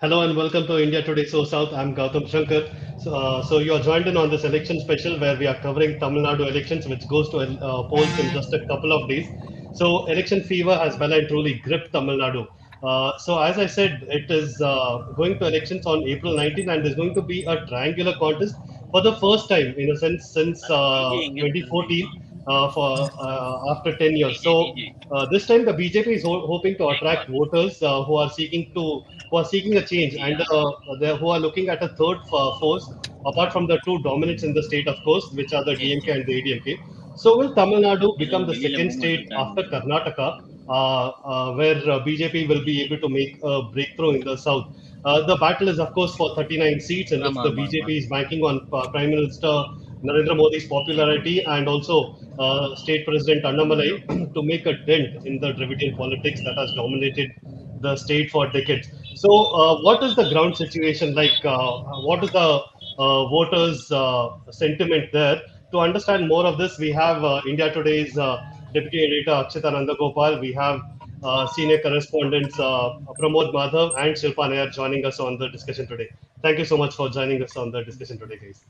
Hello and welcome to India Today SoSouth. I'm Gautam Shankar. So you are joined in on this election special where we are covering Tamil Nadu elections, which goes to polls in just a couple of days. So election fever has well and truly gripped Tamil Nadu. So as I said, it is going to elections on April 19, and there's going to be a triangular contest for the first time, in a sense, since 2014, for after 10 years. So this time the BJP is hoping to attract voters who are seeking a change, and who are looking at a third force apart from the two dominants in the state, of course, which are the DMK and the ADMK. So will Tamil Nadu become the second state after Karnataka, where BJP will be able to make a breakthrough in the south? The battle is, of course, for 39 seats, in which the BJP is banking on Prime Minister Narendra Modi's popularity and also State President Annamalai to make a dent in the Dravidian politics that has dominated the state for decades. So, what is the ground situation like? What is the voters' sentiment there? To understand more of this, we have India Today's Deputy Editor Akshita Nandagopal. We have senior correspondents Pramod Madhav and Shilpa Nair joining us on the discussion today. Thank you so much for joining us on the discussion today, guys.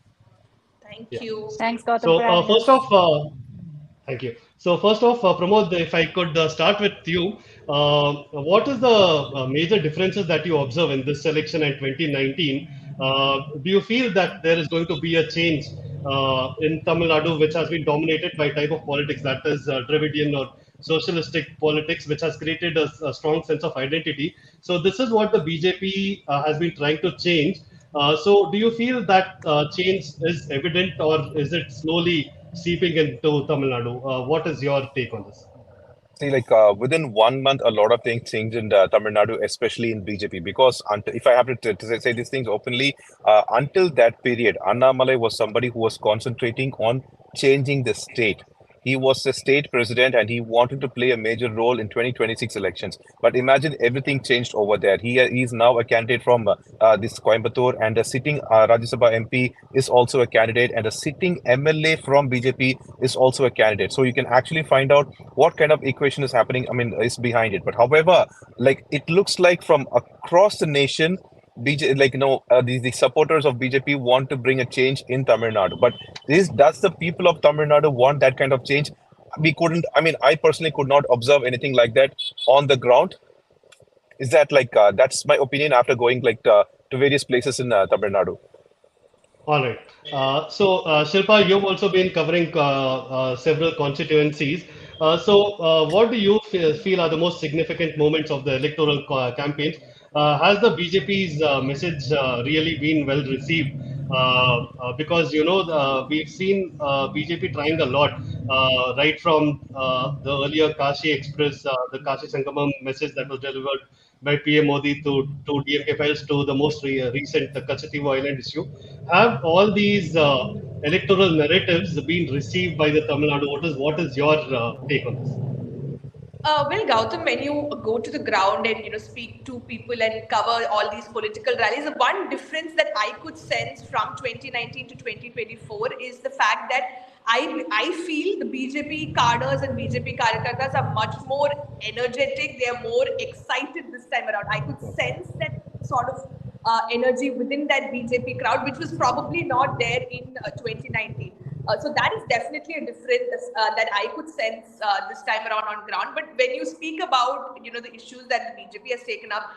Thank Yeah. you. Thanks, Gautam, So, for having first us. off, thank you. So first off, Pramod, if I could start with you, what is the major differences that you observe in this election and 2019? Do you feel that there is going to be a change in Tamil Nadu, which has been dominated by type of politics that is Dravidian or socialistic politics, which has created a strong sense of identity? So this is what the BJP has been trying to change. So do you feel that change is evident, or is it slowly seeping into Tamil Nadu? What is your take on this? See, within 1 month, a lot of things changed in Tamil Nadu, especially in BJP. Because until, if I have to say these things openly, until that period, Annamalai was somebody who was concentrating on changing the state. He was the state president and he wanted to play a major role in 2026 elections. But imagine everything changed over there. He is now a candidate from this Coimbatore, and a sitting Rajya Sabha MP is also a candidate, and a sitting MLA from BJP is also a candidate. So you can actually find out what kind of equation is happening, I mean, is behind it. But however, it looks like from across the nation, the supporters of BJP want to bring a change in Tamil Nadu. But does the people of Tamil Nadu want that kind of change? We couldn't, I mean, I personally could not observe anything like that on the ground. Is that that's my opinion after going to various places in Tamil Nadu. All right. Shilpa, you've also been covering several constituencies. What do you feel are the most significant moments of the electoral campaigns? Has the BJP's message really been well received? Because we've seen BJP trying a lot, right from the earlier Kashi Express, the Kashi Sangamam message that was delivered by PM Modi to DMK files, to the most recent Kachativo Island issue. Have all these electoral narratives been received by the Tamil Nadu voters? What is your take on this? Well, Gautam, when you go to the ground and speak to people and cover all these political rallies, the one difference that I could sense from 2019 to 2024 is the fact that I feel the BJP cadres and BJP karyakartas are much more energetic. They are more excited this time around. I could sense that sort of energy within that BJP crowd, which was probably not there in 2019. So that is definitely a difference that I could sense this time around on ground. But when you speak about the issues that the BJP has taken up,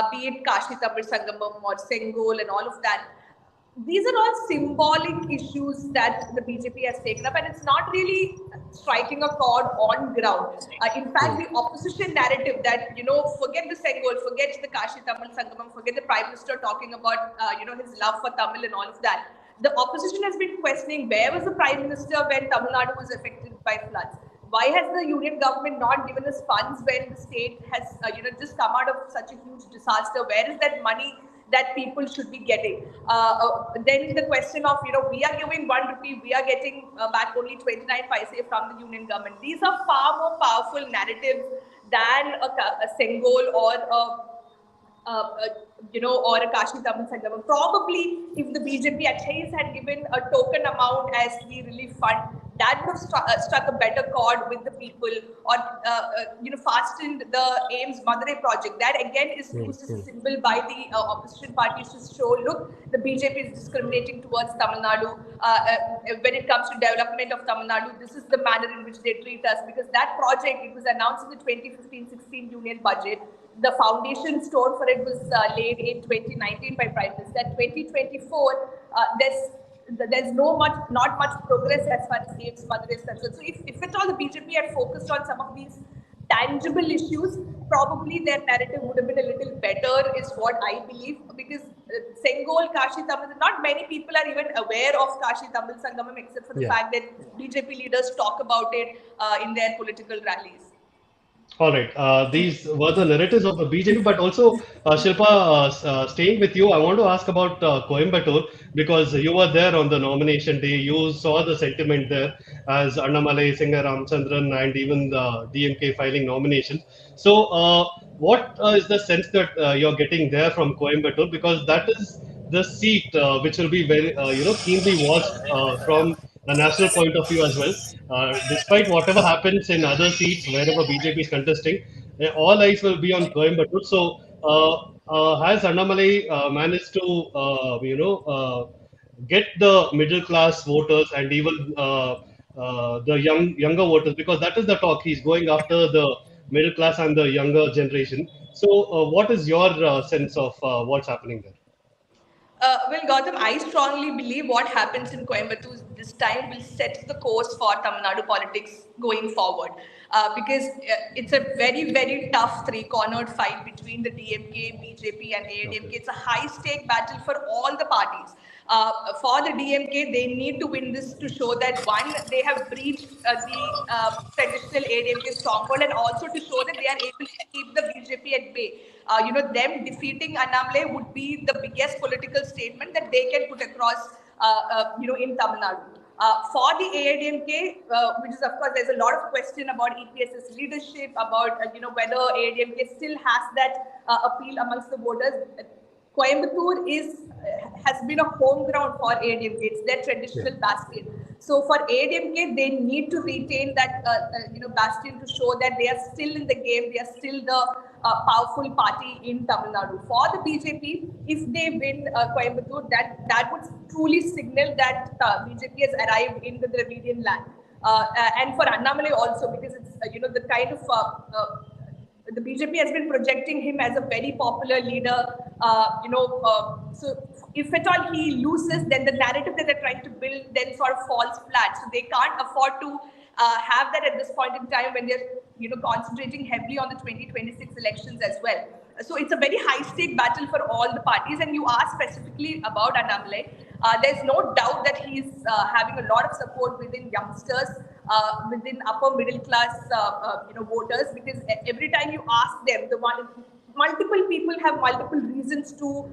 be it Kashi Tamil Sangamam or Sengol and all of that, these are all symbolic issues that the BJP has taken up, and it's not really striking a chord on ground. In fact, the opposition narrative that forget the Sengol, forget the Kashi Tamil Sangamam, forget the Prime Minister talking about his love for Tamil and all of that. The opposition has been questioning where was the Prime Minister when Tamil Nadu was affected by floods. Why has the union government not given us funds when the state has just come out of such a huge disaster? Where is that money that people should be getting? Then the question of we are giving 1 rupee, we are getting back only 29 paise from the union government. These are far more powerful narratives than a Sengol or or a Kashi Tamil Sangamam. Probably, if the BJP at least had given a token amount as the relief fund, that would have struck a better chord with the people, or fastened the AIMS Madurai project. That again is used as a symbol by the opposition parties to show, look, the BJP is discriminating towards Tamil Nadu when it comes to development of Tamil Nadu. This is the manner in which they treat us, because that project, it was announced in the 2015-16 union budget. The foundation stone for it was laid in 2019 by Prime Minister. 2024, there's not much progress as far as AIMS Madurai is concerned. So if at all the BJP had focused on some of these tangible issues, probably their narrative would have been a little better, is what I believe, because Sengol, Kashi Tamil, not many people are even aware of Kashi Tamil Sangamam, except for the fact that BJP leaders talk about it in their political rallies. All right. These were the narratives of the BJP, but also, Shilpa, staying with you, I want to ask about Coimbatore, because you were there on the nomination day. You saw the sentiment there as Annamalai, Singha Ramchandran, and even the DMK filing nominations. So, what is the sense that you're getting there from Coimbatore? Because that is the seat which will be very, keenly watched from a national point of view as well. Despite whatever happens in other seats, wherever BJP is contesting, all eyes will be on Coimbatore. So, has Annamalai managed to, get the middle class voters and even the younger voters? Because that is the talk. He's going after the middle class and the younger generation. So, what is your sense of what's happening there? Well, Gautam, I strongly believe what happens in Coimbatore this time will set the course for Tamil Nadu politics going forward. Because it's a very, very tough three-cornered fight between the DMK, BJP and AIDMK. It's a high-stake battle for all the parties. For the DMK, they need to win this to show that, one, they have breached the traditional AIDMK stronghold, and also to show that they are able to keep the BJP at bay. Them defeating Annamalai would be the biggest political statement that they can put across, in Tamil Nadu. For the AIDMK, which is, of course, there's a lot of question about EPSs leadership, about, whether AIDMK still has that appeal amongst the voters. Coimbatore has been a home ground for AIDMK. It's their traditional bastion. So for AIDMK, they need to retain that bastion to show that they are still in the game. They are still the powerful party in Tamil Nadu. For the BJP, if they win Coimbatore, that would truly signal that BJP has arrived in the Dravidian land. And for Annamalai also, because it's the kind of the BJP has been projecting him as a very popular leader. So if at all he loses, then the narrative that they're trying to build then sort of falls flat. So they can't afford to have that at this point in time, when they're concentrating heavily on the 2026 elections as well. So it's a very high-stake battle for all the parties. And you asked specifically about Annamalai. There's no doubt that he's having a lot of support within youngsters, within upper middle class, voters. Because every time you ask them, multiple people have multiple reasons to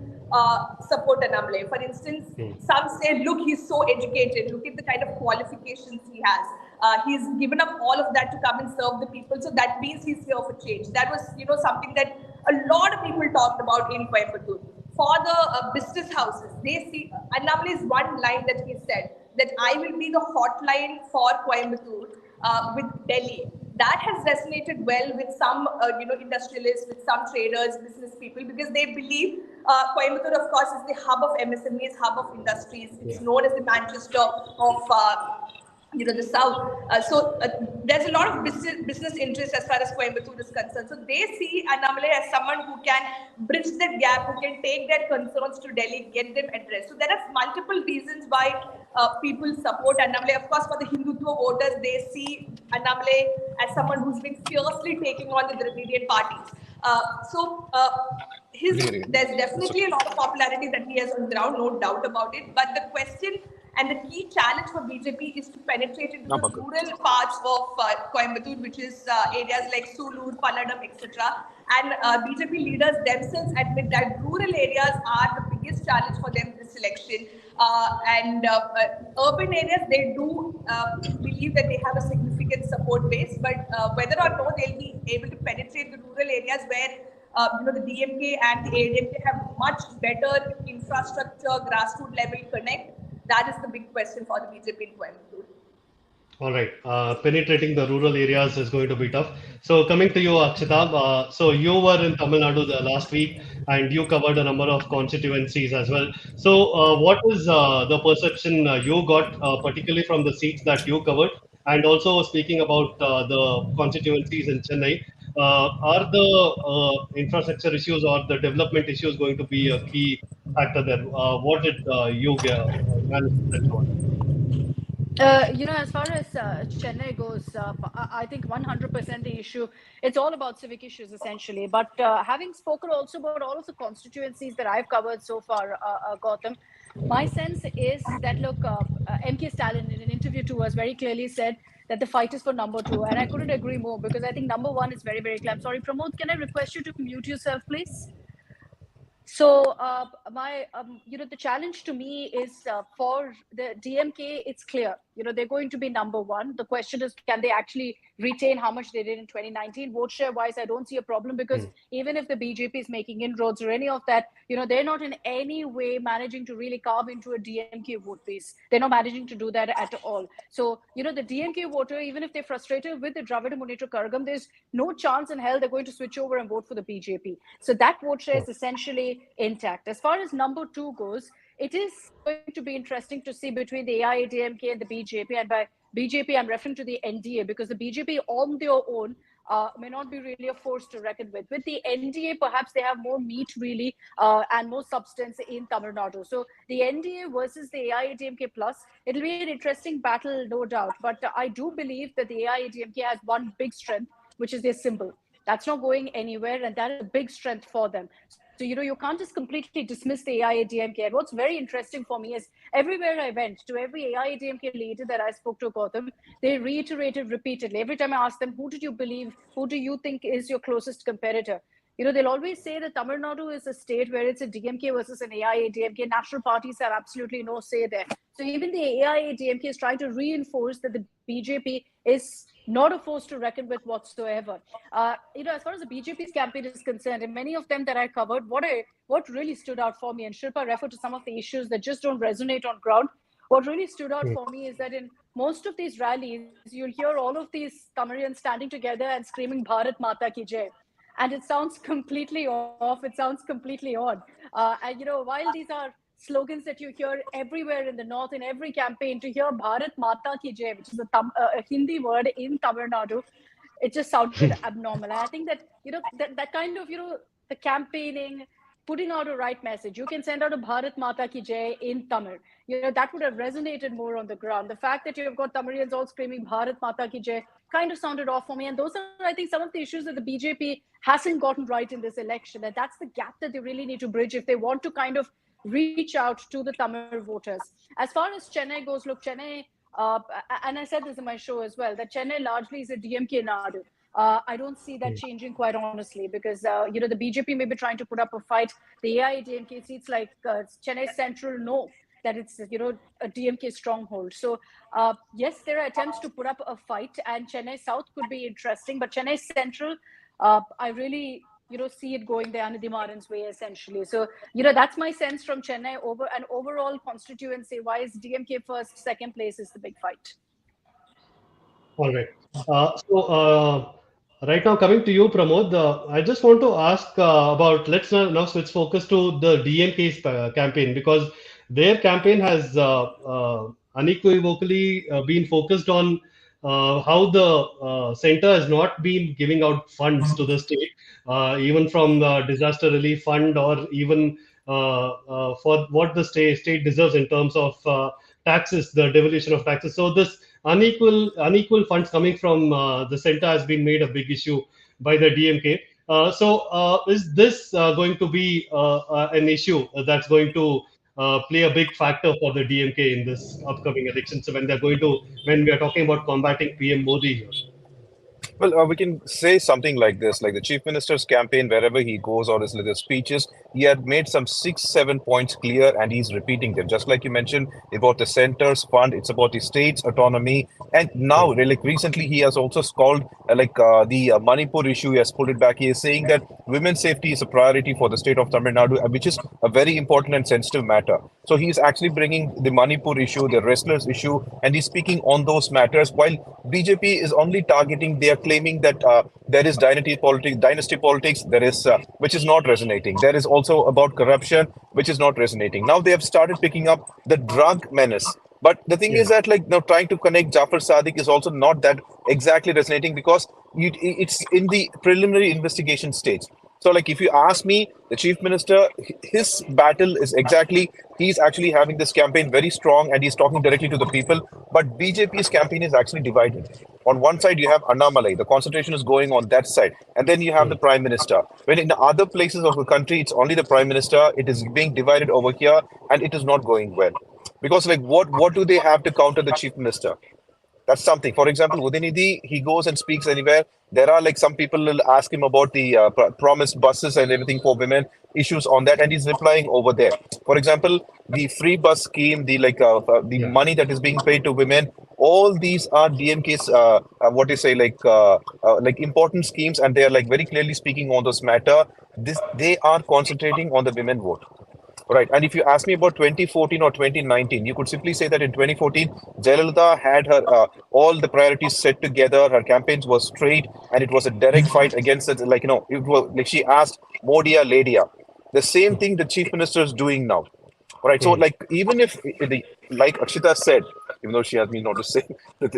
support Annamalai. For instance, some say, look, he's so educated. Look at the kind of qualifications he has. He's given up all of that to come and serve the people. So that means he's here for change. That was, something that a lot of people talked about in Coimbatore. For the business houses, they see, Annamalai's one line that he said, that I will be the hotline for Coimbatore with Delhi. That has resonated well with some, industrialists, with some traders, business people, because they believe Coimbatore, of course, is the hub of MSMEs, hub of industries. It's known as the Manchester of the South. So there's a lot of business interest as far as Coimbatore is concerned. So they see Annamalai as someone who can bridge that gap, who can take their concerns to Delhi, get them addressed. So there are multiple reasons why people support Annamalai. Of course, for the Hindutva voters, they see Annamalai as someone who's been fiercely taking on the Dravidian parties. There's definitely a lot of popularity that he has on ground, no doubt about it. But the question and the key challenge for BJP is to penetrate into the rural parts of Coimbatore, which is areas like Sulur, Palladam, etc. And BJP leaders themselves admit that rural areas are the biggest challenge for them this election. Urban areas, they do believe that they have a significant support base, but whether or not they'll be able to penetrate the rural areas where the DMK and the AIDMK have much better infrastructure, grassroots level connect. That is the big question for the BJP in Coimbatore. All right. Penetrating the rural areas is going to be tough. So coming to you, Akshita. So you were in Tamil Nadu the last week, and you covered a number of constituencies as well. So what is the perception you got, particularly from the seats that you covered, and also speaking about the constituencies in Chennai? Are the infrastructure issues or the development issues going to be a key factor there? What did you manage to touch on? As far as Chennai goes, I think 100% the issue, it's all about civic issues essentially. But having spoken also about all of the constituencies that I've covered so far, Gautam, my sense is that, look, MK Stalin in an interview to us very clearly said that the fight is for number two. And I couldn't agree more because I think number one is very, very clear. I'm sorry, Pramod, can I request you to mute yourself, please? So the challenge to me is for the DMK, it's clear. They're going to be number one. The question is, can they actually retain how much they did in 2019? Vote share wise, I don't see a problem because even if the BJP is making inroads or any of that, they're not in any way managing to really carve into a DMK vote base. They're not managing to do that at all. So, the DMK voter, even if they're frustrated with the Dravida Munnetra Karagam, there's no chance in hell they're going to switch over and vote for the BJP. So that vote share is essentially intact. As far as number two goes, it is going to be interesting to see between the AIADMK and the BJP. And by BJP, I'm referring to the NDA because the BJP on their own may not be really a force to reckon with. With the NDA, perhaps they have more meat really and more substance in Tamil Nadu. So the NDA versus the AIADMK plus, it'll be an interesting battle, no doubt. But I do believe that the AIADMK has one big strength, which is their symbol. That's not going anywhere, and that is a big strength for them. So, you can't just completely dismiss the AIADMK. And what's very interesting for me is everywhere I went, to every AIADMK leader that I spoke to, Gautam, they reiterated repeatedly. Every time I asked them, who did you believe, who do you think is your closest competitor? They'll always say that Tamil Nadu is a state where it's a DMK versus an AIADMK. National parties have absolutely no say there. So even the AIADMK is trying to reinforce that the BJP is not a force to reckon with whatsoever. As far as the BJP's campaign is concerned, and many of them that I covered, what really stood out for me, and Shilpa referred to some of the issues that just don't resonate on ground. What really stood out for me is that in most of these rallies, you'll hear all of these Tamilians standing together and screaming Bharat Mata Ki Jai. And it sounds completely off. It sounds completely odd. And while these are slogans that you hear everywhere in the north, in every campaign, to hear Bharat Mata Ki Jai, which is a Hindi word in Tamil Nadu, it just sounded abnormal. And I think that, that kind of, the campaigning, putting out a right message. You can send out a Bharat Mata Ki Jai in Tamil. That would have resonated more on the ground. The fact that you've got Tamilians all screaming Bharat Mata Ki Jai kind of sounded off for me. And those are, I think, some of the issues that the BJP hasn't gotten right in this election. And that's the gap that they really need to bridge if they want to kind of reach out to the Tamil voters. As far as Chennai goes, look, Chennai, and I said this in my show as well, that Chennai largely is a DMK Nadu. I don't see that changing, quite honestly, because the BJP may be trying to put up a fight. The AIADMK seats like Chennai Central know that it's a DMK stronghold. So yes, there are attempts to put up a fight, and Chennai South could be interesting, but Chennai Central, I really see it going the Anadimaran's way essentially. So that's my sense from Chennai. Over an overall constituency wise, DMK first, second place is the big fight. All right. Right now, coming to you, Pramod, I just want to ask about, let's now switch focus to the DMK's campaign, because their campaign has unequivocally been focused on how the center has not been giving out funds to the state, even from the disaster relief fund, or even for what the state deserves in terms of taxes, the devolution of taxes. So this unequal funds coming from the center has been made a big issue by the DMK. Is this going to be an issue that's going to play a big factor for the DMK in this upcoming election? So when we are talking about combating PM Modi here. Well, we can say something like this, like the chief minister's campaign, wherever he goes or his little speeches, he had made some 6, 7 points clear, and he's repeating them. Just like you mentioned about the center's fund, it's about the state's autonomy, and now, like recently, he has also called the Manipur issue. He has pulled it back. He is saying that women's safety is a priority for the state of Tamil Nadu, which is a very important and sensitive matter. So he's actually bringing the Manipur issue, the wrestlers issue, and he's speaking on those matters. While BJP is only targeting, they are claiming that there is dynasty politics, there is which is not resonating. There is also about corruption, which is not resonating. Now they have started picking up the drug menace. But the thing is Yeah. that, like, now trying to connect Jafar Sadiq is also not that exactly resonating because it's in the preliminary investigation stage. So, like, if you ask me, the chief minister, his battle is exactly, he's actually having this campaign very strong and he's talking directly to the people. But BJP's campaign is actually divided. On one side, you have Annamalai, the concentration is going on that side. And then you have the prime minister. When in other places of the country, it's only the prime minister, it is being divided over here and it is not going well. Because, like, what do they have to counter the chief minister? That's something. For example, Udinidhi, he goes and speaks anywhere. There are like some people will ask him about the promised buses and everything for women, issues on that, and he's replying over there. For example, the free bus scheme, the Yeah. money that is being paid to women, all these are DMK's what they say like important schemes, and they are like very clearly speaking on this matter. This they are concentrating on the women vote. Right. And if you ask me about 2014 or 2019, you could simply say that in 2014, Jayalalitha had her all the priorities set together. Her campaigns were straight, and it was a direct fight against it. Like, it was like she asked Modia, Ladia. The same thing the chief minister is doing now. Right. So, like, even if like Akshita said, even though she has me not to say,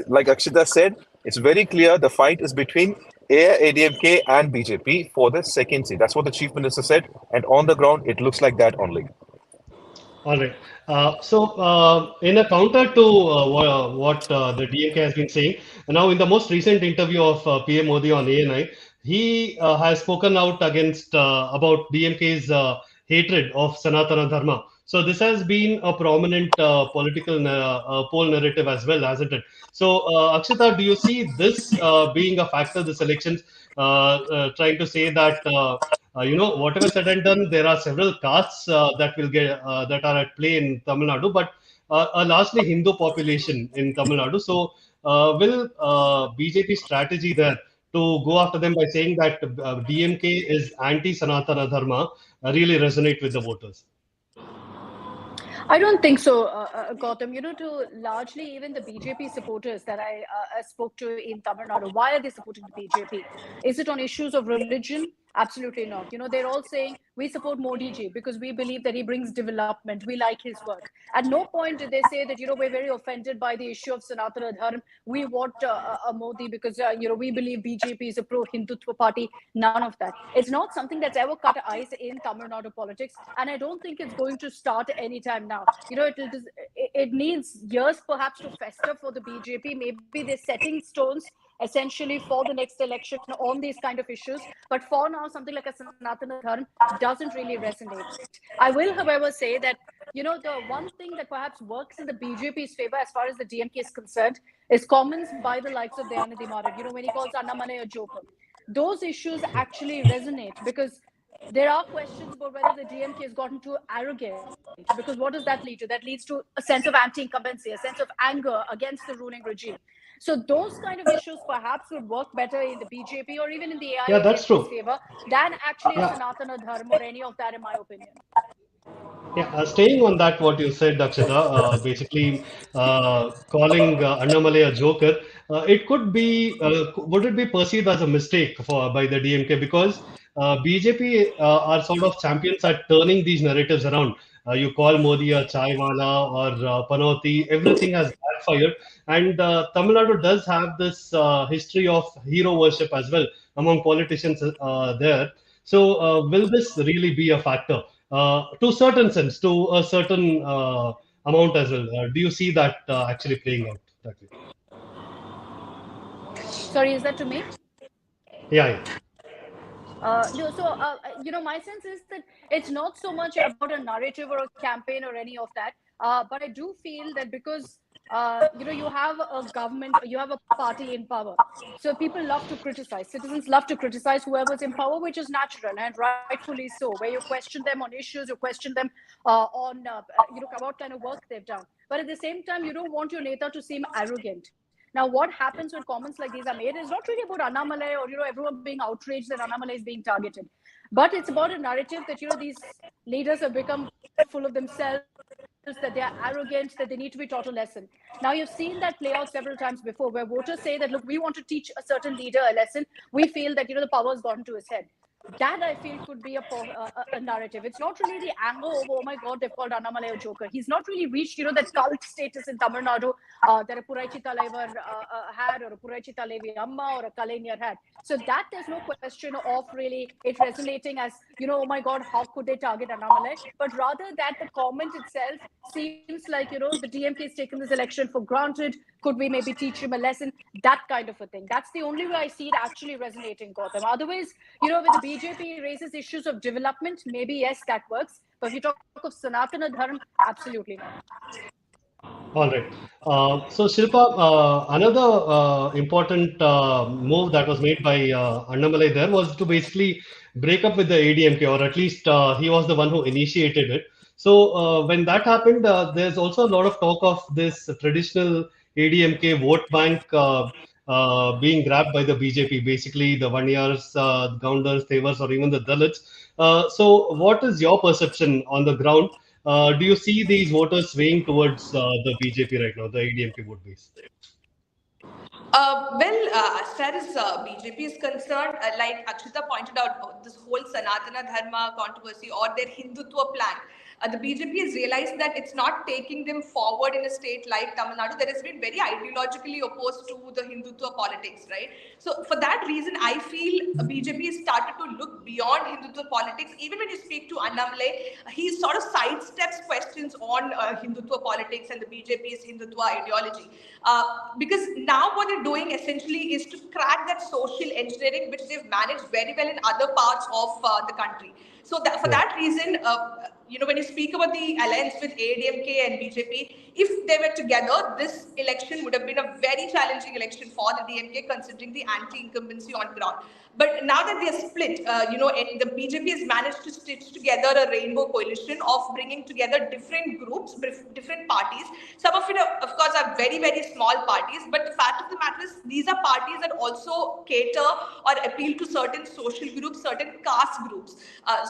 like Akshita said, it's very clear the fight is between AIADMK and BJP for the second seat. That's what the chief minister said, and on the ground, it looks like that only. All right. In a counter to what the DMK has been saying, now in the most recent interview of PM Modi on ANI, he has spoken out against about DMK's hatred of Sanatana Dharma. So this has been a prominent political poll narrative as well, hasn't it? So Akshita, do you see this being a factor this elections, trying to say that? Whatever said and done, there are several castes that will get that are at play in Tamil Nadu, but a largely Hindu population in Tamil Nadu. So, will BJP strategy there to go after them by saying that DMK is anti-Sanatana Dharma really resonate with the voters? I don't think so, Gautam. To largely even the BJP supporters that I spoke to in Tamil Nadu, why are they supporting the BJP? Is it on issues of religion? Absolutely not. They're all saying we support Modi ji because we believe that he brings development. We like his work. At no point did they say that, we're very offended by the issue of Sanatana Dharma. We want a Modi because, we believe BJP is a pro-Hindutva party. None of that. It's not something that's ever cut ice in Tamil Nadu politics. And I don't think it's going to start anytime now. It needs years perhaps to fester for the BJP. Maybe they're setting stones essentially for the next election on these kind of issues. But for now, something like a Sanatana Dharma doesn't really resonate. I will, however, say that, the one thing that perhaps works in the BJP's favor as far as the DMK is concerned is comments by the likes of Dayanidhi Maran, when he calls Annamalai a joker. Those issues actually resonate because there are questions about whether the DMK has gotten too arrogant. Because what does that lead to? That leads to a sense of anti-incumbency, a sense of anger against the ruling regime. So those kind of issues perhaps would work better in the BJP or even in the Yeah, that's AIADMK's true. favor than actually a Yeah. Sanatana Dharma or any of that, in my opinion. Yeah, staying on that, what you said, Dakshita, basically calling Annamalai a joker, it could be, would it be perceived as a mistake for by the DMK because BJP are sort of champions at turning these narratives around. You call Modi a chaiwala or panoti, everything has backfired, and Tamil Nadu does have this history of hero worship as well among politicians there. So, will this really be a factor? To certain sense, to a certain amount as well. Do you see that actually playing out that way? Sorry, is that to me? Yeah, yeah. No, so my sense is that it's not so much about a narrative or a campaign or any of that, but I do feel that because you have a government, you have a party in power. So people love to criticize. Citizens love to criticize whoever's in power, which is natural and rightfully so. Where you question them on issues, you question them on what kind of work they've done. But at the same time, you don't want your Neta to seem arrogant. Now, what happens when comments like these are made is not really about Annamalai or everyone being outraged that Annamalai is being targeted, but it's about a narrative that these leaders have become full of themselves, that they are arrogant, that they need to be taught a lesson. Now, you've seen that play out several times before, where voters say that, look, we want to teach a certain leader a lesson. We feel that the power has gone to his head. That, I feel, could be a narrative. It's not really the anger over, oh my God, they've called Annamalai a joker. He's not really reached, that cult status in Tamil Nadu that a Puraichi Talaivar had, or a Puraichi Talaivi Amma, or a Kalaignar had. So that there's no question of really it resonating as, oh my God, how could they target Annamalai? But rather that the comment itself seems like, the DMK has taken this election for granted. Could we maybe teach him a lesson? That kind of a thing. That's the only way I see it actually resonating, Gautam. Otherwise, when the BJP raises issues of development, maybe yes, that works. But if you talk of Sanatana Dharma, absolutely not. All right. So, Shilpa, another important move that was made by Annamalai there was to basically break up with the ADMK, or at least he was the one who initiated it. So, when that happened, there's also a lot of talk of this traditional ADMK vote bank being grabbed by the BJP, basically the Vanyars, Gaundars, Tevars, or even the Dalits. So, what is your perception on the ground? Do you see these voters swaying towards the BJP right now, the ADMK vote base? As far as BJP is concerned, like Akshita pointed out, this whole Sanatana Dharma controversy or their Hindutva plan, the BJP has realized that it's not taking them forward in a state like Tamil Nadu that has been very ideologically opposed to the Hindutva politics, right? So for that reason, I feel BJP has started to look beyond Hindutva politics. Even when you speak to Annamalai, he sort of sidesteps questions on Hindutva politics and the BJP's Hindutva ideology. Because now what they're doing essentially is to crack that social engineering, which they've managed very well in other parts of the country. So for that reason, when you speak about the alliance with ADMK and BJP, if they were together, this election would have been a very challenging election for the DMK, considering the anti-incumbency on ground. But now that they are split, and the BJP has managed to stitch together a rainbow coalition of bringing together different groups, different parties. Some of it, of course, are very, very small parties. But the fact of the matter is, these are parties that also cater or appeal to certain social groups, certain caste groups.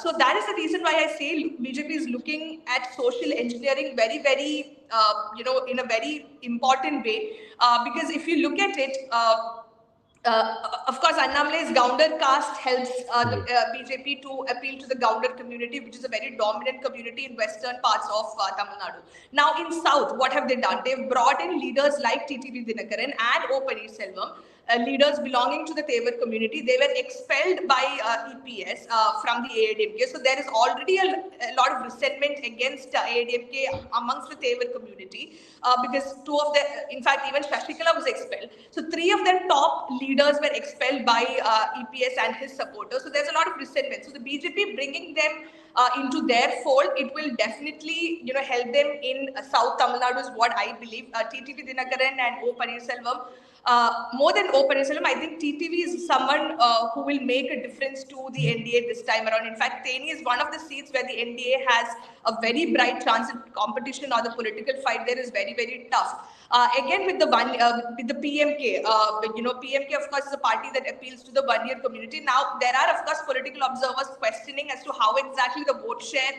So that is the reason why I say BJP is looking at social engineering very, very, in a very important way. Because if you look at it, of course, Annamalai's Gounder caste helps the BJP to appeal to the Gounder community, which is a very dominant community in western parts of Tamil Nadu. Now, in South, what have they done? They've brought in leaders like TTV Dagans and O. Paneerselvam, leaders belonging to the Tevar community. They were expelled by EPS from the AIDMK. So there is already a lot of resentment against AIDMK amongst the Tevar community because two of them, in fact, even Shashikala was expelled. So three of their top leaders were expelled by EPS and his supporters. So there's a lot of resentment. So the BJP bringing them into their fold, it will definitely help them in South Tamil Nadu is what I believe. TTV Dagans and O. Paneerselvam. More than O. Paneerselvam, I think TTV is someone who will make a difference to the NDA this time around. In fact, Theni is one of the seats where the NDA has a very bright chance in competition, or the political fight there is very, very tough. Again, with the PMK, PMK of course is a party that appeals to the one-year community. Now, there are of course political observers questioning as to how exactly the vote share,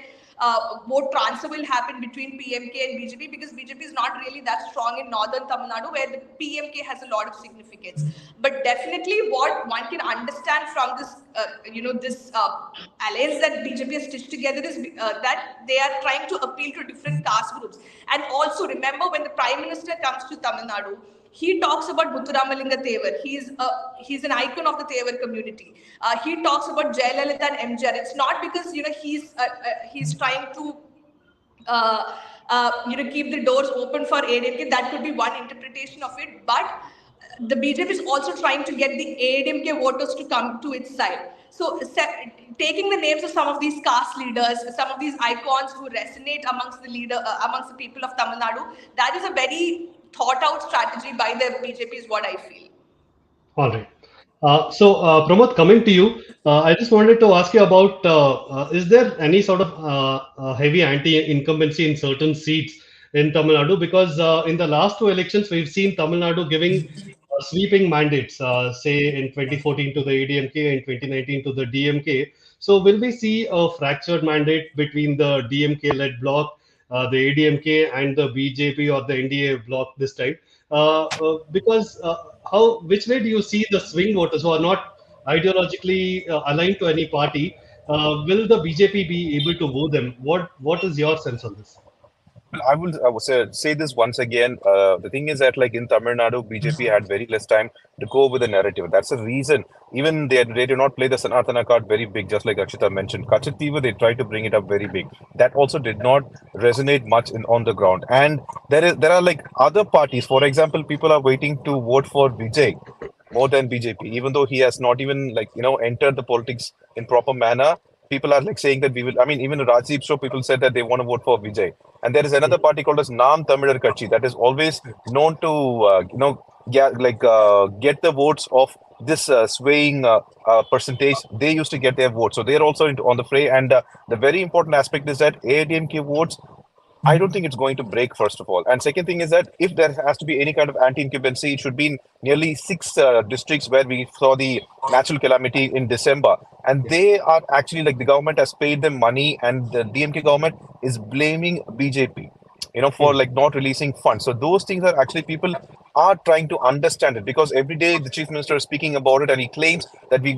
vote transfer will happen between PMK and BJP, because BJP is not really that strong in northern Tamil Nadu, where the PMK has a lot of significance. But definitely, what one can understand from this, this alliance that BJP has stitched together is that they are trying to appeal to different caste groups. And also remember, when the Prime Minister comes to Tamil Nadu, he talks about Muthuramalinga Tevar. He's an icon of the Tevar community. He talks about Jayalalitha and MGR. It's not because he's trying to keep the doors open for ADMK. That could be one interpretation of it. But the BJP is also trying to get the ADMK voters to come to its side. So taking the names of some of these caste leaders, some of these icons who resonate amongst the people of Tamil Nadu, that is a very thought out strategy by the BJP is what I feel. All right. Pramod, coming to you, I just wanted to ask you about is there any sort of heavy anti-incumbency in certain seats in Tamil Nadu? Because in the last two elections, we've seen Tamil Nadu giving sweeping mandates, say in 2014 to the ADMK, in 2019 to the DMK. So will we see a fractured mandate between the DMK-led bloc, the ADMK, and the BJP or the NDA bloc this time? Because which way do you see the swing voters who are not ideologically aligned to any party? Will the BJP be able to woo them? What is your sense on this? Well, I will say this once again. The thing is that, like in Tamil Nadu, BJP had very less time to go with the narrative. That's the reason. Even they do not play the Sanatana card very big, just like Akshita mentioned. Kachativa, they tried to bring it up very big. That also did not resonate much on the ground. And there are like other parties. For example, people are waiting to vote for Vijay more than BJP, even though he has not even entered the politics in proper manner. People are like saying that we will. I mean, even Rajdeep show, people said that they want to vote for Vijay. And there is another party called as Nam Tamilar Katchi that is always known to get the votes of this swaying percentage. They used to get their votes, so they are also on the fray. And the very important aspect is that AIDMK votes, I don't think it's going to break, first of all. And second thing is that if there has to be any kind of anti-incumbency, it should be in nearly 6 districts where we saw the natural calamity in December. And they are actually, like, the government has paid them money, and the DMK government is blaming BJP, for like not releasing funds. So those things are actually, people are trying to understand it, because every day the chief minister is speaking about it, and he claims that we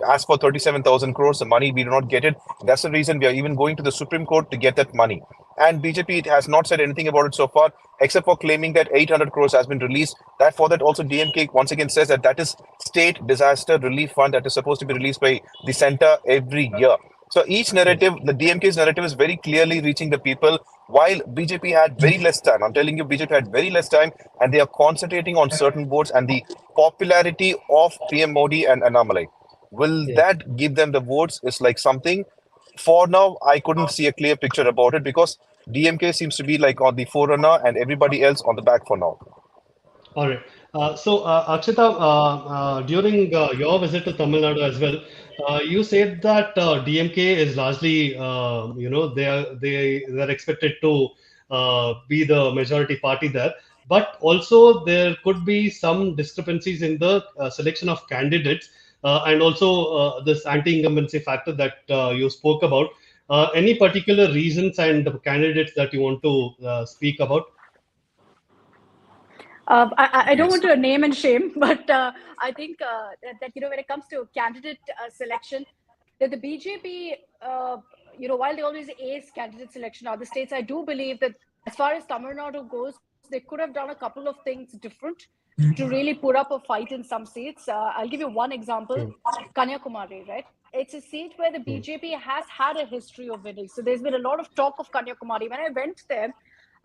asked for 37,000 crores, the money, we do not get it. That's the reason we are even going to the Supreme Court to get that money. And BJP has not said anything about it so far, except for claiming that 800 crores has been released. That for that also DMK once again says that that is state disaster relief fund that is supposed to be released by the center every year. So each narrative, the DMK's narrative is very clearly reaching the people, while BJP had very less time. I'm telling you, BJP had very less time, and they are concentrating on certain votes and the popularity of PM Modi and Annamalai. Will that give them the votes is like something. For now, I couldn't see a clear picture about it, because DMK seems to be like on the forerunner and everybody else on the back for now. All right. Akshita, during your visit to Tamil Nadu as well, you said that DMK is largely, they're expected to be the majority party there, but also there could be some discrepancies in the selection of candidates, and also this anti-incumbency factor that you spoke about. Any particular reasons and candidates that you want to speak about? I don't want to name and shame, but I think that when it comes to candidate selection, that the BJP, while they always ace candidate selection in other states, I do believe that as far as Tamil Nadu goes, they could have done a couple of things different to really put up a fight in some seats. I'll give you one example, Kanyakumari, right? It's a seat where the BJP has had a history of winning. So there's been a lot of talk of Kanyakumari. When I went there,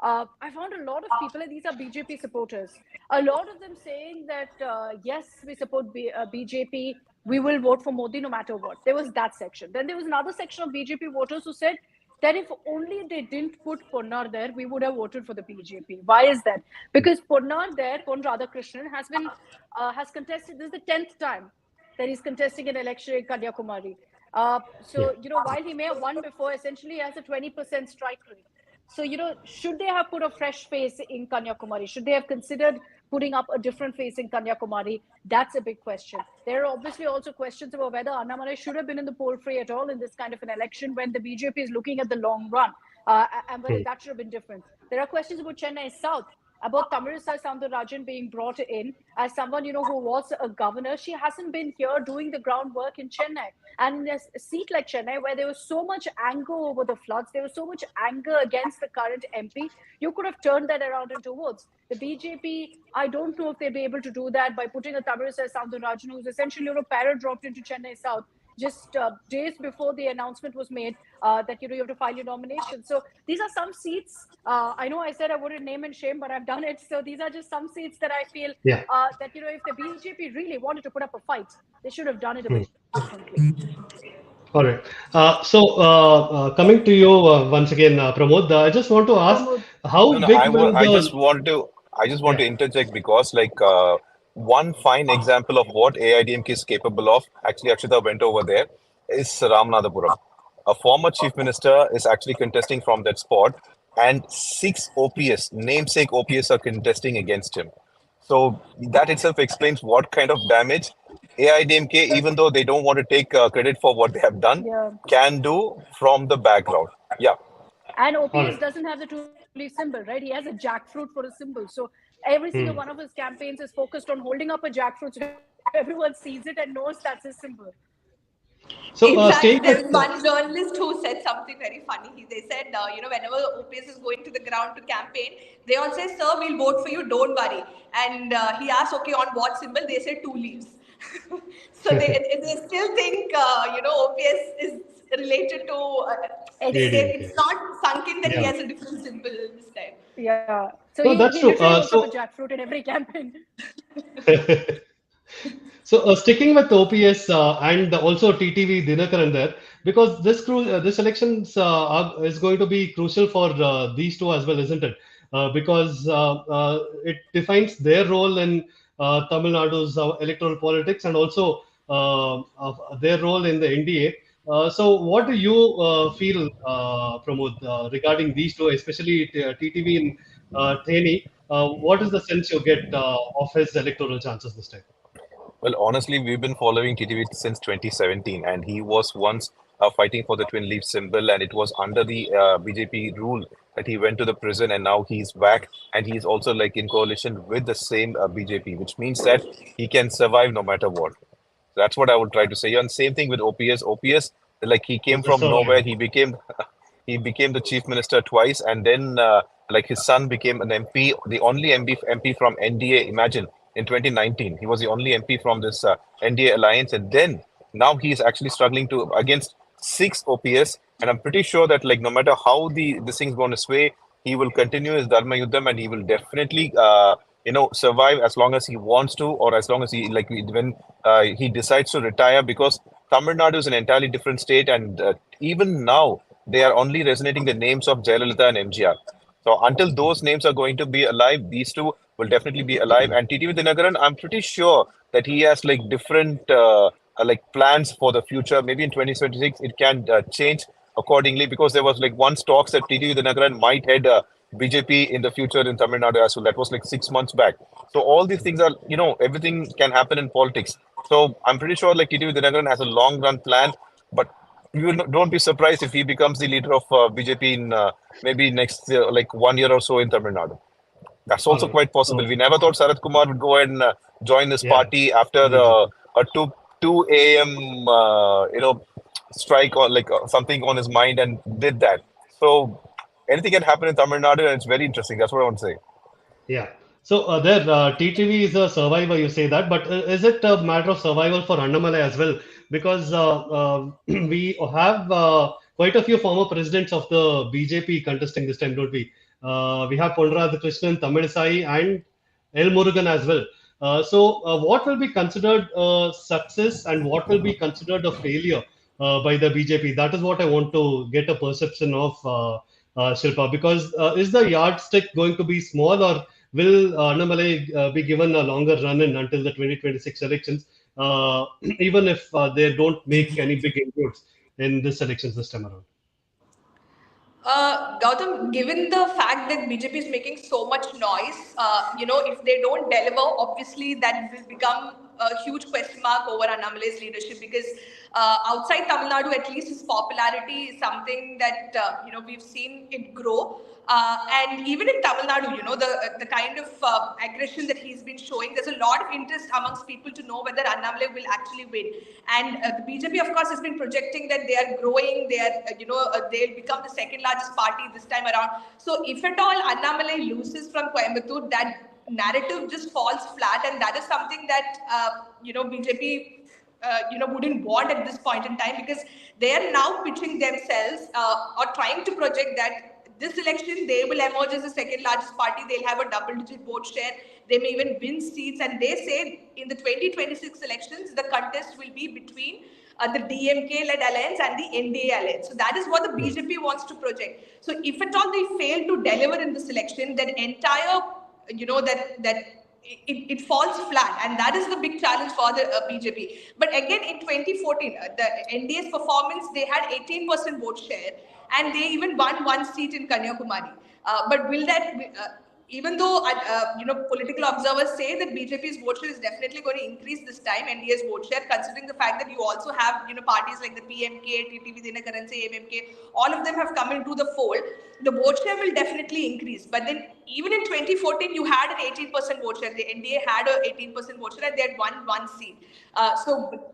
I found a lot of people, and these are BJP supporters, a lot of them saying that, yes, we support BJP, we will vote for Modi no matter what. There was that section. Then there was another section of BJP voters who said that if only they didn't put Ponnar there, we would have voted for the BJP. Why is that? Because Ponnar there, Pon Radhakrishnan, has contested, this is the 10th time that he's contesting an election in Kanyakumari. While he may have won before, essentially he has a 20% strike rate. So, should they have put a fresh face in Kanyakumari? Should they have considered putting up a different face in Kanyakumari? That's a big question. There are obviously also questions about whether Annamalai should have been in the poll fray at all in this kind of an election when the BJP is looking at the long run, and whether that should have been different. There are questions about Chennai South, about Tamilisai Soundararajan being brought in as someone, who was a governor. She hasn't been here doing the groundwork in Chennai. And in a seat like Chennai, where there was so much anger over the floods, there was so much anger against the current MP, you could have turned that around into votes. The BJP, I don't know if they'll be able to do that by putting a Tamilisai Soundararajan, who's essentially, para-dropped into Chennai South just days before the announcement was made that you have to file your nomination. So these are some seats. I know I said I wouldn't name and shame, but I've done it. So these are just some seats that I feel that if the BJP really wanted to put up a fight, they should have done it a bit differently. All right. Coming to you once again, Pramod, I just want to ask how big will I just want to I just want to interject because, one fine example of what AIDMK is capable of, actually, Akshita went over there, is Ramanathapuram. A former chief minister is actually contesting from that spot, and 6 OPS, namesake OPS, are contesting against him. So that itself explains what kind of damage AIDMK, even though they don't want to take credit for what they have done, Yeah. can do from the background. Yeah. And All OPS right. doesn't have the two-leaf symbol, right? He has a jackfruit for a symbol. So every single one of his campaigns is focused on holding up a jackfruit so everyone sees it and knows that's his symbol. So, In fact, staying there with was one journalist who said something very funny. They said, whenever OPS is going to the ground to campaign, they all say, "Sir, we'll vote for you. Don't worry." And he asked, "Okay, on what symbol?" They said, "Two leaves." So they still think, OPS is related to. ADMK. It's not sunk in that he Yeah. has a different symbol this time. Yeah. So No, he that's true. literally holds up a jackfruit in every campaign. So, sticking with OPS and also TTV Dinakaran there, because this elections is going to be crucial for these two as well, isn't it? Because it defines their role in Tamil Nadu's electoral politics and also their role in the NDA. So, what do you feel, Pramod, regarding these two, especially TTV in Theni? What is the sense you get of his electoral chances this time? Well, honestly, we've been following TTV since 2017, and he was once fighting for the twin leaf symbol, and it was under the BJP rule that he went to the prison, and now he's back, and he's also like in coalition with the same BJP, which means that he can survive no matter what. That's what I would try to say. And same thing with OPS. OPS, like he came He's a from nowhere. survivor. He became the chief minister twice, and then like his son became an MP, the only MP from NDA. Imagine in 2019, he was the only MP from this NDA alliance, and then now he's actually struggling to against 6 OPS, and I'm pretty sure that like no matter how the this thing's going to sway, he will continue his Dharma Yuddham, and he will definitely survive as long as he wants to, or as long as he like when he decides to retire, because Tamil Nadu is an entirely different state, and even now they are only resonating the names of Jayalalitha and MGR. So until those names are going to be alive, these two will definitely be alive. And TTV Dinakaran, I'm pretty sure that he has like different like plans for the future. Maybe in 2026 it can change accordingly, because there was like once talks that TTV Dinakaran might head BJP in the future in Tamil Nadu as well. That was like 6 months back. So all these things are, everything can happen in politics. So I'm pretty sure like TTV Dinakaran has a long run plan, but don't be surprised if he becomes the leader of BJP in maybe next like 1 year or so in Tamil Nadu. That's All also right. quite possible. So, We never thought Sarath Kumar would go and join this yeah, party after BJP. a 2 a.m. Strike or like something on his mind and did that. So anything can happen in Tamil Nadu, and it's very interesting. That's what I want to say. Yeah. So there, TTV is a survivor, you say that, but is it a matter of survival for Annamalai as well? Because we have quite a few former presidents of the BJP contesting this time, don't we? We have Ponrad Krishnan, Tamilisai, and El Murugan as well. So, what will be considered a success and what will be considered a failure by the BJP? That is what I want to get a perception of, Shilpa. Because is the yardstick going to be small, or will Annamalai be given a longer run in until the 2026 elections, even if they don't make any big inroads in this elections this time around? Gautam, given the fact that BJP is making so much noise, if they don't deliver, obviously that will become a huge question mark over Annamalai's leadership, because outside Tamil Nadu, at least his popularity is something that, we've seen it grow. And even in Tamil Nadu, the kind of aggression that he's been showing, there's a lot of interest amongst people to know whether Annamalai will actually win. And the BJP, of course, has been projecting that they are growing, they are, they'll become the second largest party this time around. So if at all Annamalai loses from Coimbatore, that narrative just falls flat, and that is something that, BJP wouldn't want at this point in time, because they are now pitching themselves or trying to project that this election they will emerge as the second largest party. They'll have a double-digit vote share. They may even win seats, and they say in the 2026 elections the contest will be between the DMK-led alliance and the NDA alliance. So that is what the BJP wants to project. So if at all they fail to deliver in this election, then entire it falls flat, and that is the big challenge for the BJP. But again, in 2014, the NDA's performance, they had 18% vote share, and they even won one seat in Kanyakumari. But will that, even though political observers say that BJP's vote share is definitely going to increase this time, NDA's vote share, considering the fact that you also have parties like the BMK, TTV Dagans, MMK, all of them have come into the fold. The vote share will definitely increase. But then even in 2014, you had an 18% vote share. The NDA had an 18% vote share, and they had won one seat. So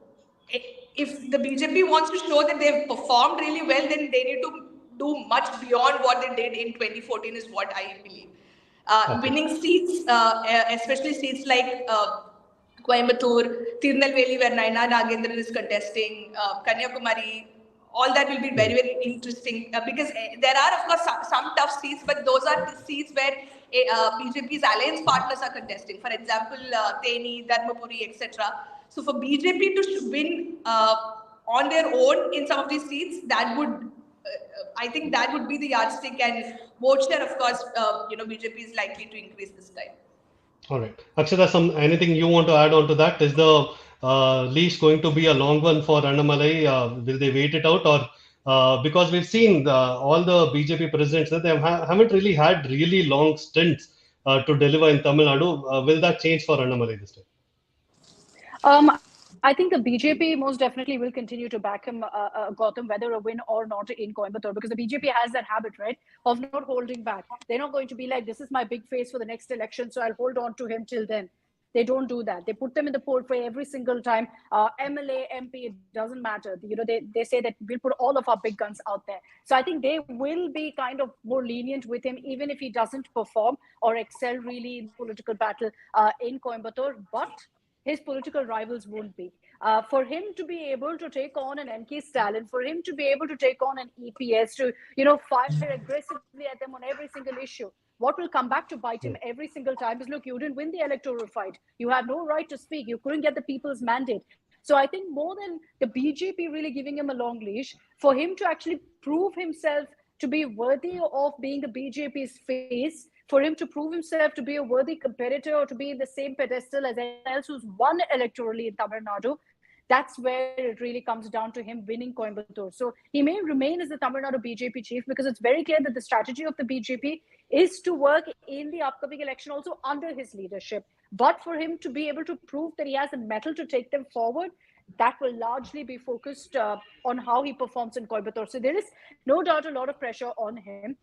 if the BJP wants to show that they've performed really well, then they need to do much beyond what they did in 2014 is what I believe. Winning seats, especially seats like Coimbatore, Tirunelveli, where Naina Nagendran is contesting, Kanyakumari, all that will be very, very interesting because there are, of course, some tough seats, but those are the seats where BJP's alliance partners are contesting. For example, Theni, Dharmapuri, etc. So for BJP to win on their own in some of these seats, that would, I think that would be the yardstick, and vote share, of course, BJP is likely to increase this time. All right. Akshata, anything you want to add on to that? Is the leash going to be a long one for Annamalai? Will they wait it out, or because we've seen all the BJP presidents that they haven't really had really long stints to deliver in Tamil Nadu? Will that change for Annamalai this time? I think the BJP most definitely will continue to back him, Gautam, whether a win or not in Coimbatore, because the BJP has that habit, right, of not holding back. They're not going to be like, this is my big face for the next election, so I'll hold on to him till then. They don't do that. They put them in the poll for every single time. MLA, MP, it doesn't matter. They say that we'll put all of our big guns out there. So I think they will be kind of more lenient with him, even if he doesn't perform or excel really in political battle in Coimbatore. But his political rivals won't be. For him to be able to take on an MK Stalin, for him to be able to take on an EPS, to fire aggressively at them on every single issue, what will come back to bite him every single time is, look, you didn't win the electoral fight. You have no right to speak. You couldn't get the people's mandate. So I think more than the BJP really giving him a long leash, for him to actually prove himself to be worthy of being the BJP's face, for him to prove himself to be a worthy competitor or to be in the same pedestal as anyone else who's won electorally in Tamil Nadu, that's where it really comes down to him winning Coimbatore. So he may remain as the Tamil Nadu BJP chief because it's very clear that the strategy of the BJP is to work in the upcoming election also under his leadership. But for him to be able to prove that he has the mettle to take them forward, that will largely be focused on how he performs in Coimbatore. So there is no doubt a lot of pressure on him.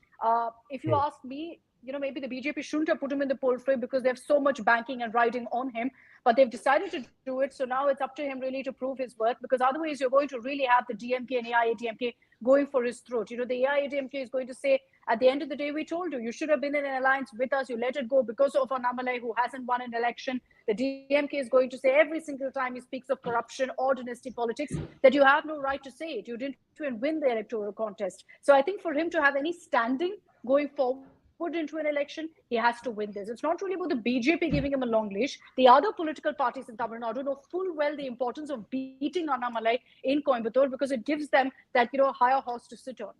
If you ask me, maybe the BJP shouldn't have put him in the poll frame because they have so much banking and riding on him, but they've decided to do it. So now it's up to him really to prove his worth, because otherwise you're going to really have the DMK and AIADMK going for his throat. The AIADMK is going to say, at the end of the day, we told you, you should have been in an alliance with us. You let it go because of Annamalai, who hasn't won an election. The DMK is going to say every single time he speaks of corruption or dynasty politics that you have no right to say it. You didn't win the electoral contest. So I think for him to have any standing going forward into an election, he has to win this. It's not really about the BJP giving him a long leash. The other political parties in Tamil Nadu know full well the importance of beating Annamalai in Coimbatore because it gives them that higher horse to sit on.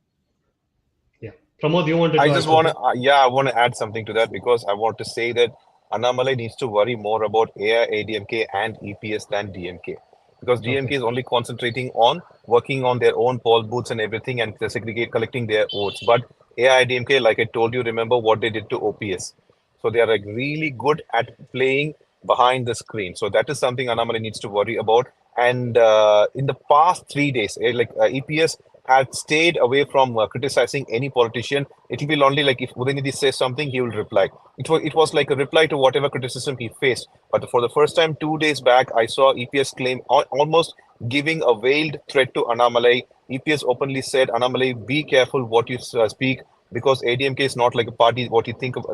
Yeah, Pramod, you wanted to? I want to add something to that, because I want to say that Annamalai needs to worry more about AIADMK and EPS than DMK. Because DMK is only concentrating on working on their own poll booths and everything and collecting their votes. But AIDMK, like I told you, remember what they did to OPS. So they are really good at playing behind the screen. So that is something Annamalai needs to worry about. And in the past 3 days, EPS had stayed away from criticizing any politician. It will be only like if Udaynidhi says something, he will reply. It was like a reply to whatever criticism he faced. But for the first time 2 days back, I saw EPS claim almost giving a veiled threat to Annamalai. EPS openly said, Annamalai, be careful what you speak, because ADMK is not like a party. What you think of,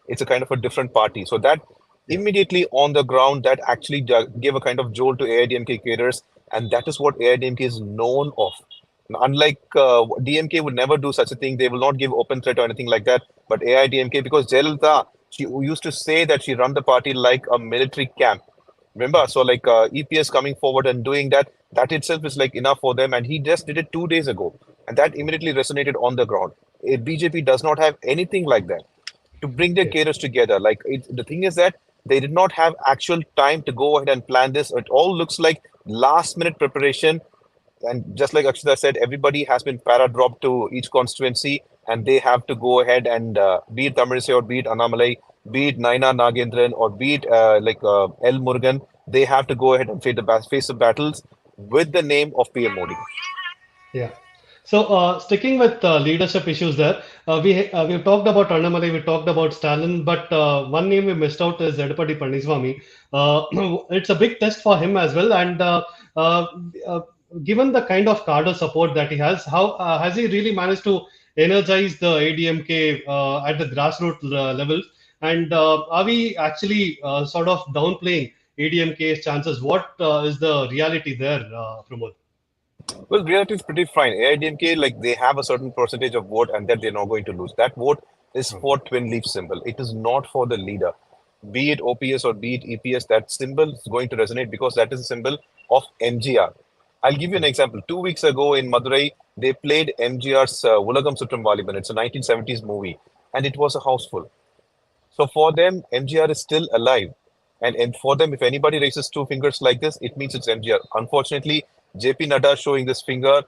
it's a kind of a different party. So that immediately on the ground, that actually gave a kind of jolt to AIDMK cadres, and that is what AIDMK is known of. Unlike DMK would never do such a thing. They will not give open threat or anything like that. But AIDMK, because Jayalalitha, she used to say that she run the party like a military camp. Remember? So like EPS coming forward and doing that itself is like enough for them. And he just did it 2 days ago. And that immediately resonated on the ground. BJP does not have anything like that. to bring their caterers together. Like the thing is that they did not have actual time to go ahead and plan this. It all looks like last minute preparation. And just like Akshita said, everybody has been para-dropped to each constituency, and they have to go ahead and be it Tamilisai or be it Annamalai, be it Naina Nagendran or be it L. Murugan, they have to go ahead and face the battles with the name of PM Modi. Yeah. So sticking with leadership issues there, we've talked about Annamalai, we talked about Stalin, but one name we missed out is Edapadi Palaniswamy. It's a big test for him as well, and uh, uh, given the kind of cadre support that he has, how has he really managed to energize the ADMK at the grassroots levels? And are we actually sort of downplaying ADMK's chances? What is the reality there, Pramod? Well, reality is pretty fine. AIDMK, like they have a certain percentage of vote and that they're not going to lose. That vote is for twin leaf symbol. It is not for the leader. Be it OPS or be it EPS, that symbol is going to resonate because that is a symbol of MGR. I'll give you an example. 2 weeks ago in Madurai, they played MGR's Ulagam Sutram Valiban. It's a 1970s movie, and it was a house full. So for them, MGR is still alive. And for them, if anybody raises two fingers like this, it means it's MGR. Unfortunately, JP Nadda showing this finger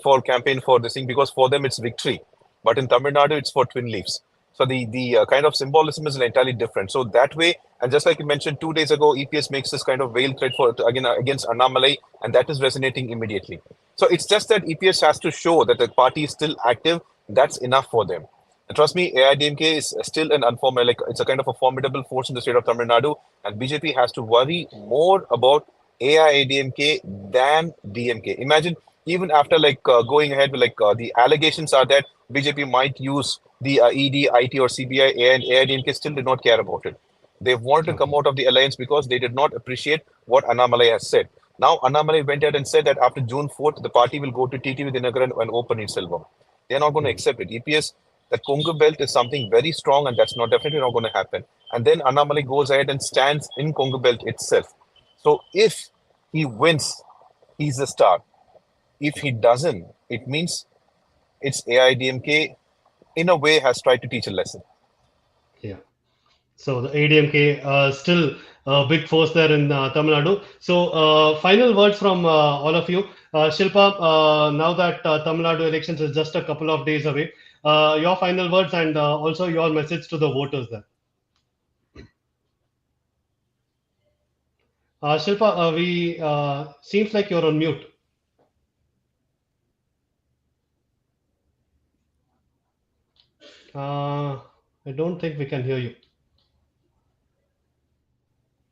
for campaign for this thing because for them it's victory. But in Tamil Nadu, it's for twin leaves. So the kind of symbolism is entirely different. So that way, and just like you mentioned 2 days ago, EPS makes this kind of veiled threat for again against Annamalai, and that is resonating immediately. So it's just that EPS has to show that the party is still active. That's enough for them. And trust me, AIDMK is still an like it's a kind of a formidable force in the state of Tamil Nadu, and BJP has to worry more about AIDMK than DMK. Imagine even after going ahead with the allegations are that BJP might use the ED, IT, or CBI, and AIDMK still did not care about it. They wanted to come out of the alliance because they did not appreciate what Annamalai has said. Now Annamalai went ahead and said that after June 4th, the party will go to TTV Dagans and open its Selvam. They're not going to accept it. EPS, the Kongu belt is something very strong, and that's not definitely not going to happen. And then Annamalai goes ahead and stands in Kongu belt itself. So if he wins, he's a star. If he doesn't, it means it's AIDMK in a way has tried to teach a lesson. Yeah. So the ADMK still a big force there in Tamil Nadu. So final words from all of you. Shilpa, now that Tamil Nadu elections is just a couple of days away, your final words and also your message to the voters there. Shilpa, we seems like you're on mute. I don't think we can hear you.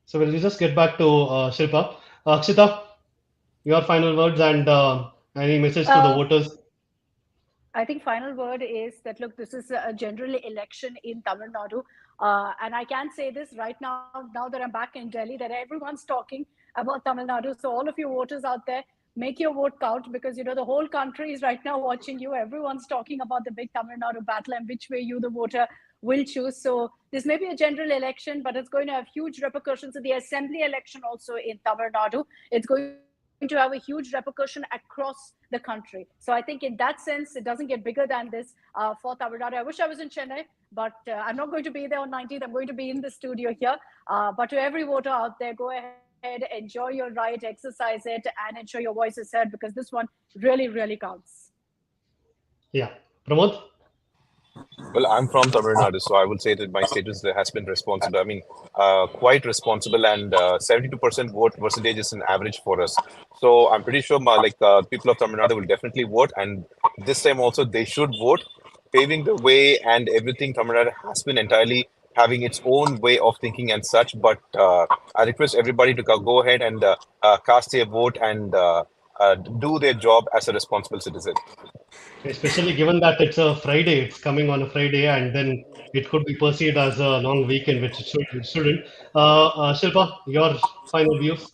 So we'll just get back to Shilpa. Akshita, your final words and any message to the voters. I think final word is that, look, this is a general election in Tamil Nadu. And I can say this right now that I'm back in Delhi, that everyone's talking about Tamil Nadu. So all of you voters out there, make your vote count, because, the whole country is right now watching you. Everyone's talking about the big Tamil Nadu battle and which way you, the voter, will choose. So this may be a general election, but it's going to have huge repercussions in the assembly election also in Tamil Nadu. It's going to have a huge repercussion across the country. So I think in that sense, it doesn't get bigger than this for Tamil Nadu. I wish I was in Chennai, but I'm not going to be there on 19th. I'm going to be in the studio here. But to every voter out there, go ahead, enjoy your right, exercise it, and ensure your voice is heard, because this one really, really counts. Yeah. Pramod? Well, I'm from Tamil Nadu, so I would say that my status there has been responsible. I mean, quite responsible, and 72% vote percentage is an average for us. So I'm pretty sure people of Tamil Nadu will definitely vote, and this time also they should vote, paving the way and everything. Tamil Nadu has been entirely having its own way of thinking and such, but I request everybody to go ahead and cast their vote and do their job as a responsible citizen. Especially given that it's a Friday, it's coming on a Friday, and then it could be perceived as a long weekend, which it shouldn't. Shilpa, your final views?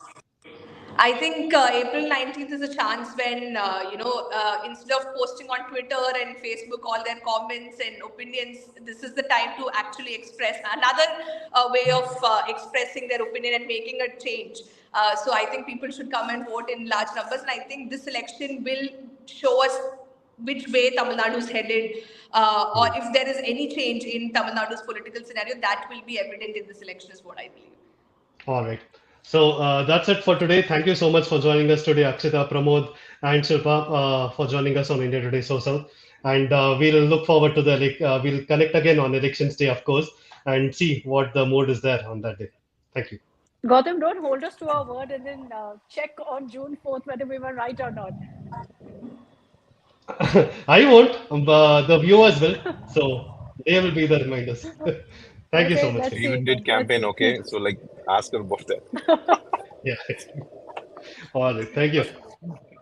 I think April 19th is a chance when, instead of posting on Twitter and Facebook all their comments and opinions, this is the time to actually express another way of expressing their opinion and making a change. So I think people should come and vote in large numbers. And I think this election will show us which way Tamil Nadu is headed, or if there is any change in Tamil Nadu's political scenario, that will be evident in this election, is what I believe. All right. So that's it for today. Thank you so much for joining us today, Akshita, Pramod, and Shilpa, for joining us on India Today SoSouth. And we'll look forward to we'll connect again on Elections Day, of course, and see what the mood is there on that day. Thank you. Gautam, don't hold us to our word and then check on June 4th whether we were right or not. I won't, the viewers will. So they will be the reminders. Thank you so much. Let's We see. even did campaign, okay? So like, ask her about that. Yeah. All right. Thank you.